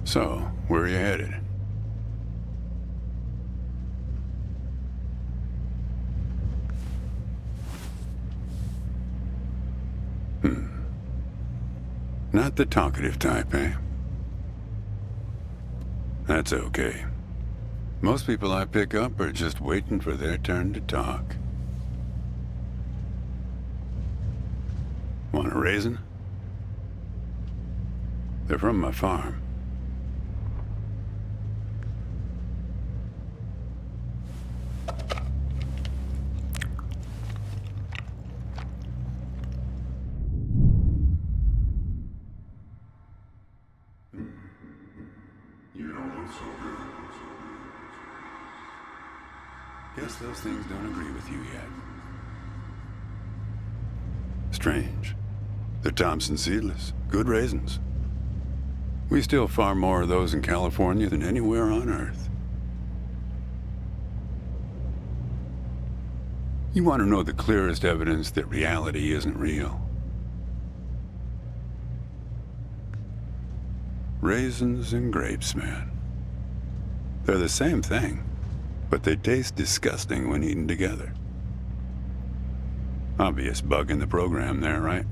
So, where are you headed? Not the talkative type, eh? That's okay. Most people I pick up are just waiting for their turn to talk. Want a raisin? They're from my farm. You don't look so good. Guess those things don't agree with you yet. Strange. They're Thompson seedless. Good raisins. We still farm more of those in California than anywhere on Earth. You want to know the clearest evidence that reality isn't real? Raisins and grapes, man. They're the same thing, but they taste disgusting when eaten together. Obvious bug in the program there, right?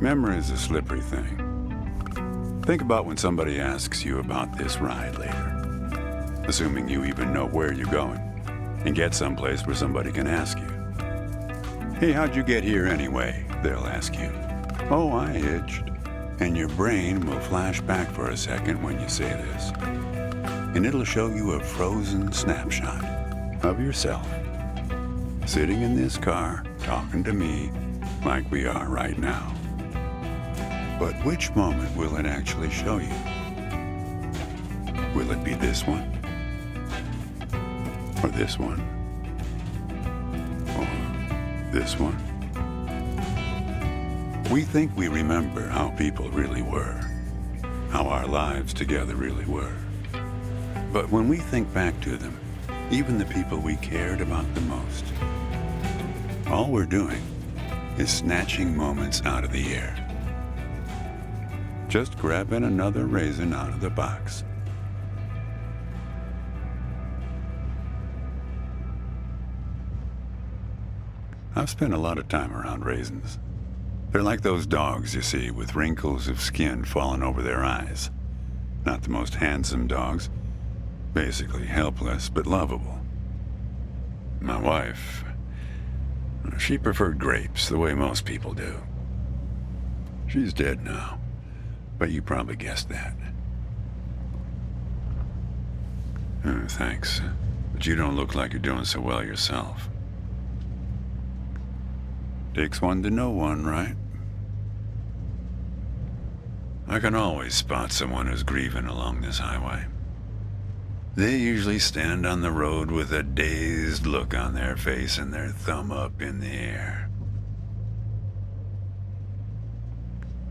Memory is a slippery thing. Think about when somebody asks you about this ride later, assuming you even know where you're going, and get someplace where somebody can ask you. Hey, how'd you get here anyway? They'll ask you. Oh, I hitched. And your brain will flash back for a second when you say this. And it'll show you a frozen snapshot of yourself, sitting in this car, talking to me like we are right now. But which moment will it actually show you? Will it be this one? Or this one? Or this one? We think we remember how people really were, how our lives together really were. But when we think back to them, even the people we cared about the most, all we're doing is snatching moments out of the air. Just grabbing another raisin out of the box. I've spent a lot of time around raisins. They're like those dogs you see with wrinkles of skin falling over their eyes. Not the most handsome dogs. Basically helpless, but lovable. My wife, she preferred grapes the way most people do. She's dead now, but you probably guessed that. Thanks, but you don't look like you're doing so well yourself. Takes one to know one, right? I can always spot someone who's grieving along this highway. They usually stand on the road with a dazed look on their face and their thumb up in the air.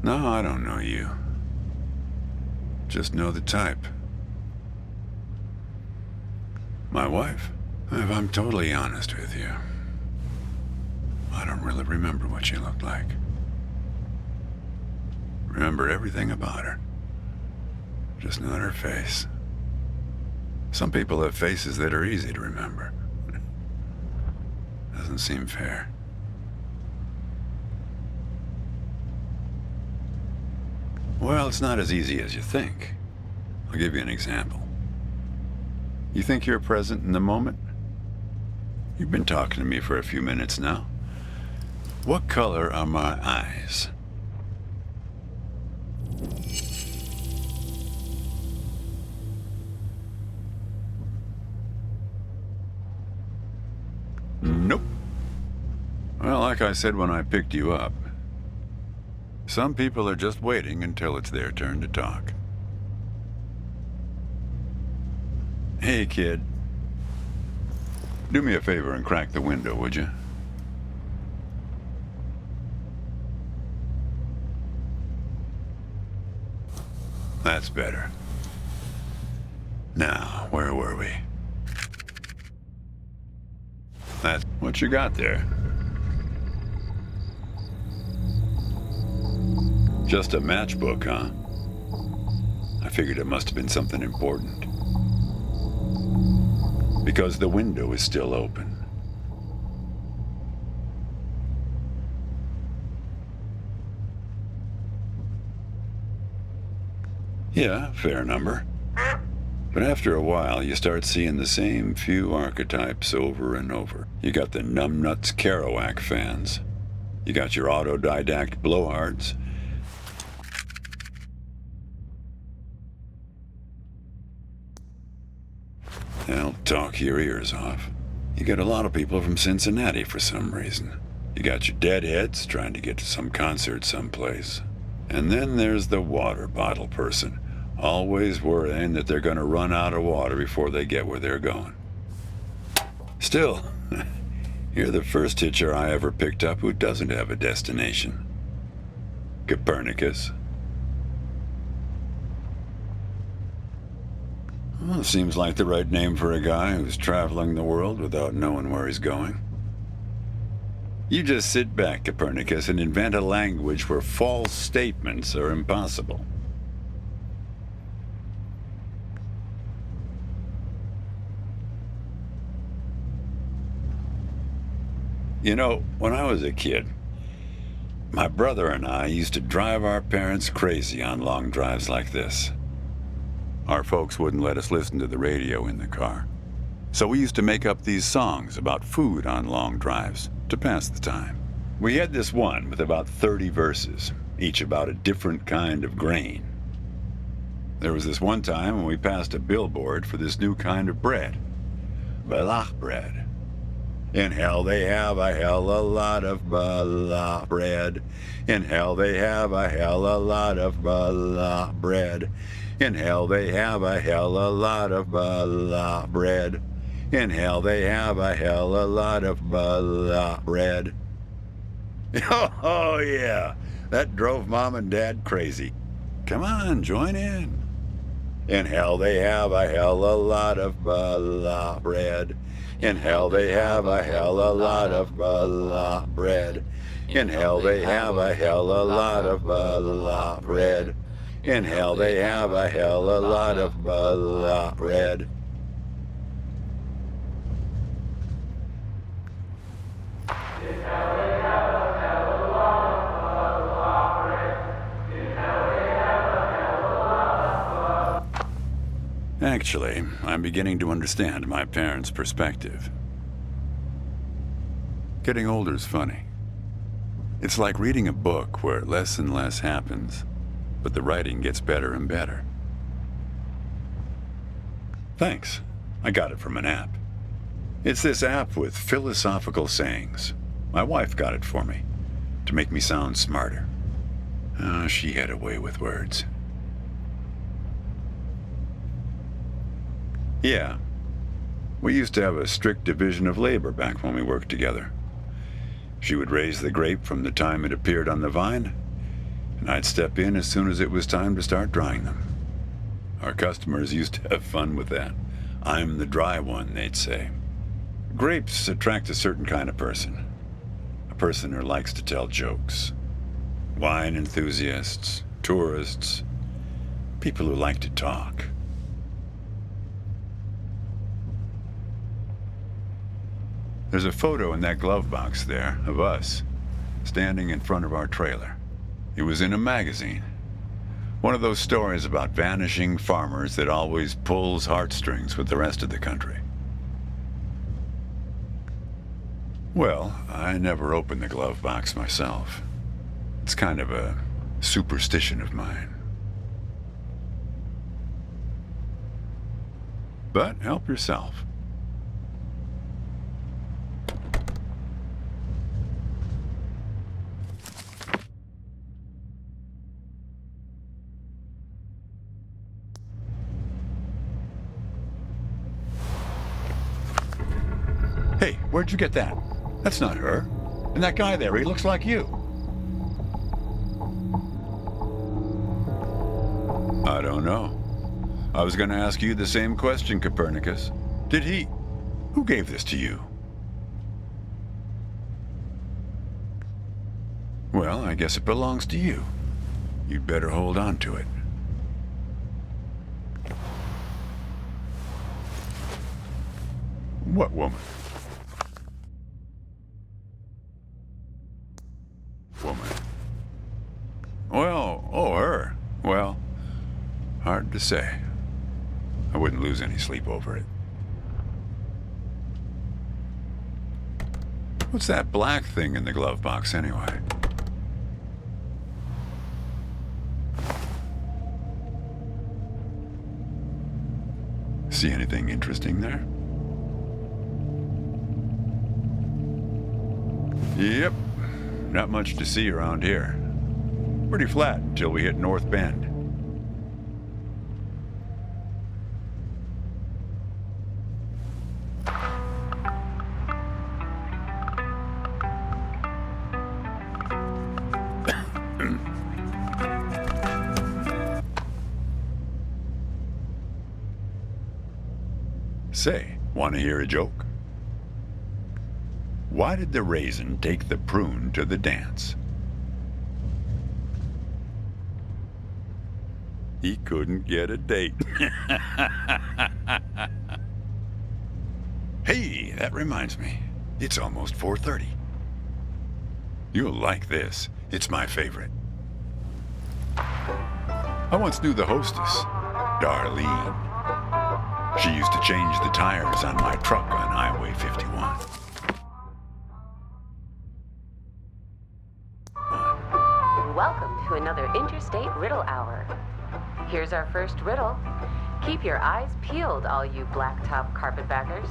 No, I don't know you. Just know the type. My wife, if I'm totally honest with you, I don't really remember what she looked like. Remember everything about her. Just not her face. Some people have faces that are easy to remember. Doesn't seem fair. Well, it's not as easy as you think. I'll give you an example. You think you're present in the moment? You've been talking to me for a few minutes now. What color are my eyes? Nope. Well, like I said when I picked you up, some people are just waiting until it's their turn to talk. Hey, kid. Do me a favor and crack the window, would you? That's better. Now, where were we? That's what you got there. Just a matchbook, huh? I figured it must have been something important. Because the window is still open. Yeah, fair number. But after a while, you start seeing the same few archetypes over and over. You got the numbnuts Kerouac fans. You got your autodidact blowhards. They'll talk your ears off. You get a lot of people from Cincinnati for some reason. You got your deadheads trying to get to some concert someplace. And then there's the water bottle person, always worrying that they're going to run out of water before they get where they're going. Still, you're the first hitcher I ever picked up who doesn't have a destination. Copernicus. Well, seems like the right name for a guy who's traveling the world without knowing where he's going. You just sit back, Copernicus, and invent a language where false statements are impossible. You know, when I was a kid, my brother and I used to drive our parents crazy on long drives like this. Our folks wouldn't let us listen to the radio in the car. So we used to make up these songs about food on long drives to pass the time. We had this one with about 30 verses, each about a different kind of grain. There was this one time when we passed a billboard for this new kind of bread, balach bread. In hell they have a hell a lot of balach bread. In hell they have a hell a lot of balach bread. In hell they have a hell a lot of balach bread. In hell they have a hell a lot of balach bread. Oh yeah, that drove Mom and Dad crazy. Come on, join in. In hell they have a hell a lot of balach bread. In hell they have a hell a lot of balach bread. In hell they have a hell a lot of balach bread. In hell they have a hell a lot of balach bread. Actually, I'm beginning to understand my parents' perspective. Getting older's funny. It's like reading a book where less and less happens, but the writing gets better and better. Thanks. I got it from an app. It's this app with philosophical sayings. My wife got it for me, to make me sound smarter. Oh, she had a way with words. Yeah. We used to have a strict division of labor back when we worked together. She would raise the grape from the time it appeared on the vine, and I'd step in as soon as it was time to start drying them. Our customers used to have fun with that. I'm the dry one, they'd say. Grapes attract a certain kind of person. A person who likes to tell jokes. Wine enthusiasts, tourists, people who like to talk. There's a photo in that glove box there of us, standing in front of our trailer. It was in a magazine. One of those stories about vanishing farmers that always pulls heartstrings with the rest of the country. Well, I never opened the glove box myself. It's kind of a superstition of mine. But help yourself. Hey, where'd you get that? That's not her. And that guy there, he looks like you. I don't know. I was going to ask you the same question, Copernicus. Did he... Who gave this to you? Well, I guess it belongs to you. you'd better hold on to it. What woman? Woman. Well, oh, her. Well, hard to say. I wouldn't lose any sleep over it. What's that black thing in the glove box, anyway? See anything interesting there? Yep. Not much to see around here. Pretty flat until we hit North Bend. Say, want to hear a joke? Why did the raisin take the prune to the dance? He couldn't get a date. Hey, that reminds me. It's almost 4:30. You'll like this. It's my favorite. I once knew the hostess, Darlene. She used to change the tires on my truck on Highway 51. Welcome to another Interstate Riddle Hour. Here's our first riddle. Keep your eyes peeled, all you blacktop carpetbaggers.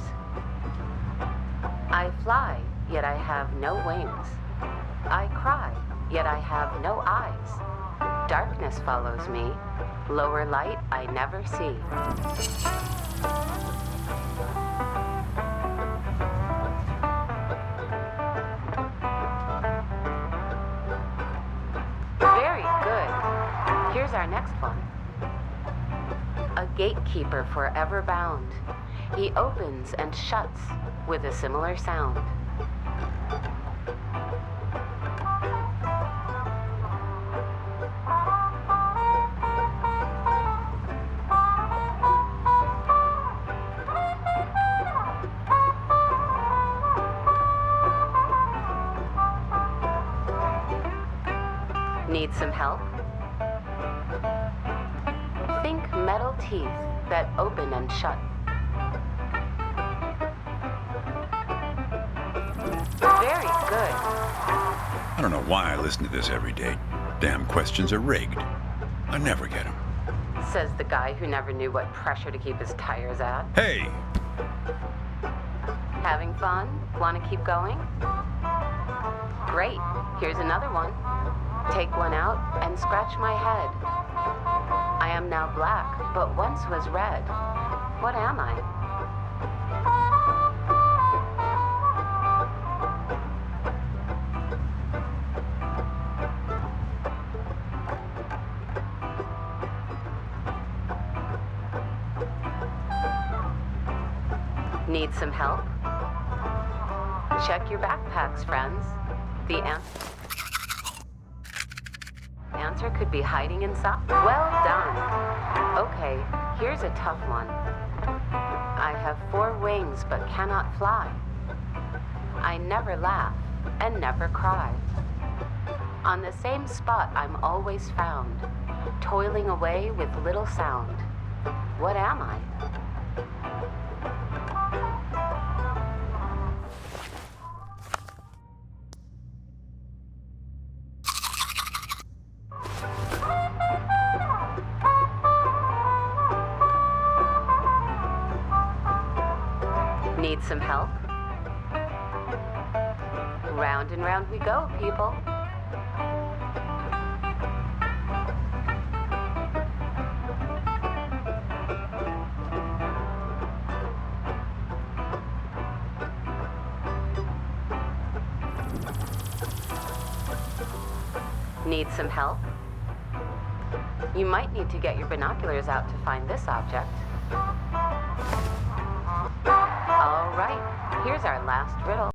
I fly, yet I have no wings. I cry, yet I have no eyes. Darkness follows me. Lower light I never see. Very good. Here's our next one. A gatekeeper forever bound. He opens and shuts with a similar sound. Need some help? Think metal teeth that open and shut. Very good. I don't know why I listen to this every day. Damn questions are rigged. I never get them. Says the guy who never knew what pressure to keep his tires at. Hey! Having fun? Want to keep going? Great. Here's another one. Take one out and scratch my head. I am now black, but once was red. What am I? Need some help? Check your backpacks, friends. The answer could be hiding inside. Well done. Okay, here's a tough one. I have 4 wings but cannot fly. I never laugh and never cry. On the same spot I'm always found, toiling away with little sound. What am I? Need some help? Round and round we go, people. Need some help? You might need to get your binoculars out to find this object. All right, here's our last riddle.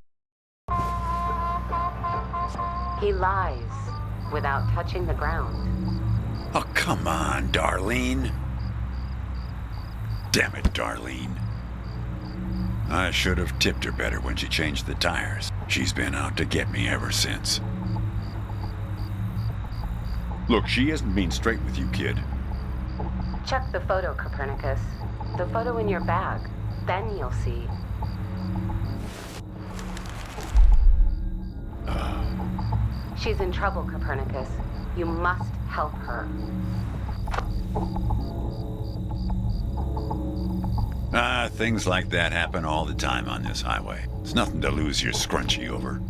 He lies without touching the ground. Oh, come on, Darlene. Damn it, Darlene. I should have tipped her better when she changed the tires. She's been out to get me ever since. Look, she isn't being straight with you, kid. Check the photo, Copernicus. The photo in your bag. Then you'll see. She's in trouble, Copernicus. You must help her. Things like that happen all the time on this highway. It's nothing to lose your scrunchie over.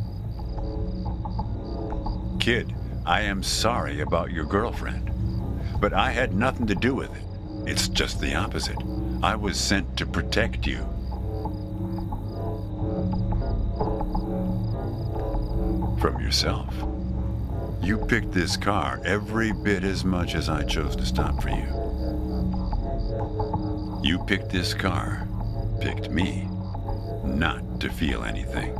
Kid, I am sorry about your girlfriend, but I had nothing to do with it. It's just the opposite. I was sent to protect you. From yourself. You picked this car every bit as much as I chose to stop for you. You picked this car, picked me, not to feel anything.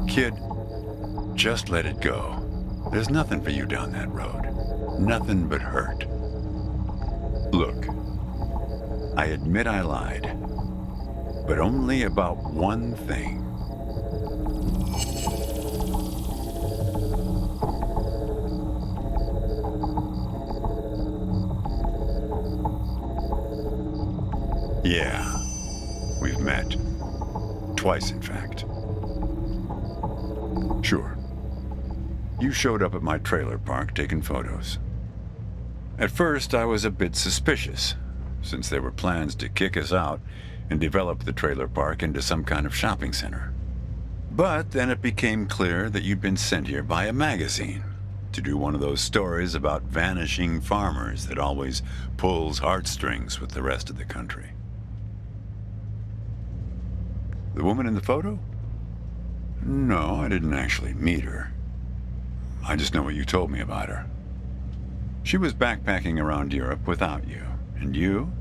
Kid, just let it go. There's nothing for you down that road. Nothing but hurt. Look, I admit I lied, but only about one thing. Yeah, we've met. Twice, in fact. Sure. You showed up at my trailer park taking photos. At first, I was a bit suspicious, since there were plans to kick us out and develop the trailer park into some kind of shopping center. But then it became clear that you'd been sent here by a magazine to do one of those stories about vanishing farmers that always pulls heartstrings with the rest of the country. The woman in the photo? No, I didn't actually meet her. I just know what you told me about her. She was backpacking around Europe without you. And you?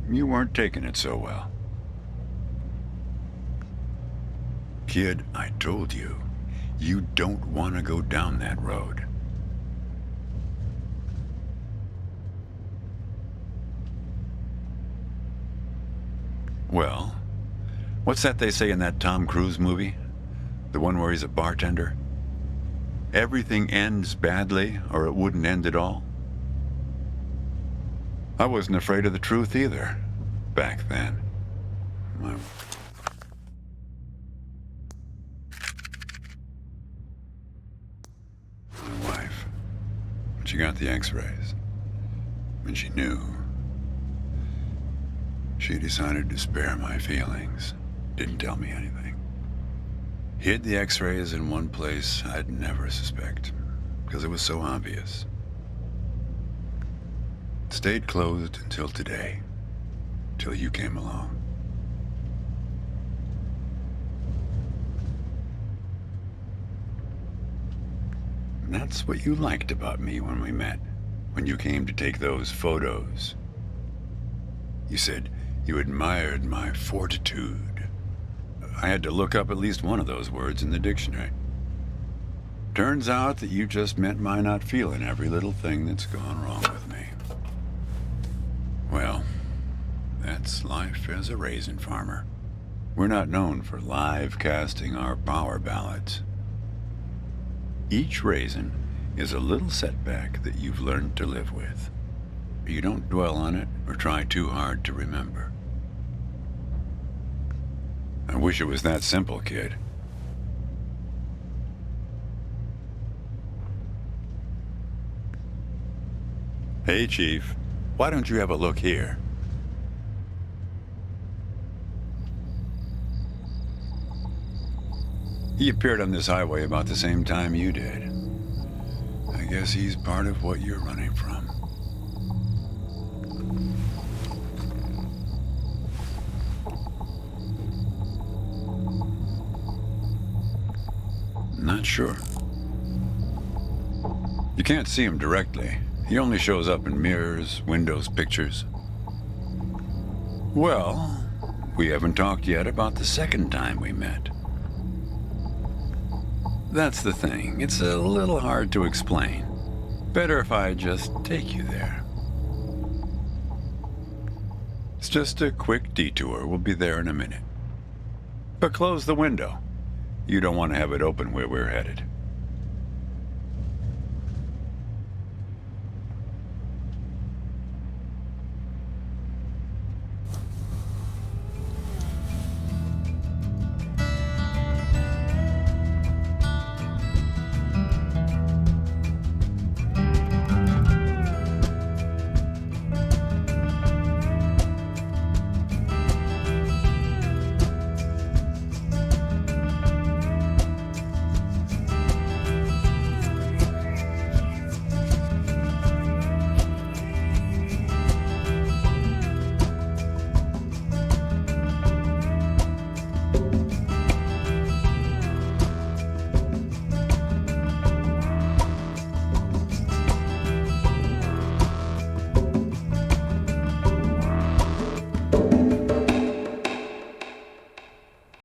You weren't taking it so well. Kid, I told you, you don't want to go down that road. Well, what's that they say in that Tom Cruise movie? The one where he's a bartender? Everything ends badly, or it wouldn't end at all. I wasn't afraid of the truth either, back then. My wife, when she got the x-rays, when she knew, she decided to spare my feelings, didn't tell me anything. Hid the x-rays in one place I'd never suspect, because it was so obvious. It stayed closed until today, till you came along. And that's what you liked about me when we met, when you came to take those photos. You said you admired my fortitude. I had to look up at least one of those words in the dictionary. Turns out that you just meant my not feeling every little thing that's gone wrong with me. Well, that's life as a raisin farmer. We're not known for live casting our power ballots. Each raisin is a little setback that you've learned to live with. You don't dwell on it or try too hard to remember. I wish it was that simple, kid. Hey, Chief. Why don't you have a look here? He appeared on this highway about the same time you did. I guess he's part of what you're running from. Not sure. You can't see him directly. He only shows up in mirrors, windows, pictures. Well, we haven't talked yet about the second time we met. That's the thing. It's a little hard to explain. Better if I just take you there. It's just a quick detour. We'll be there in a minute. But close the window. You don't want to have it open where we're headed.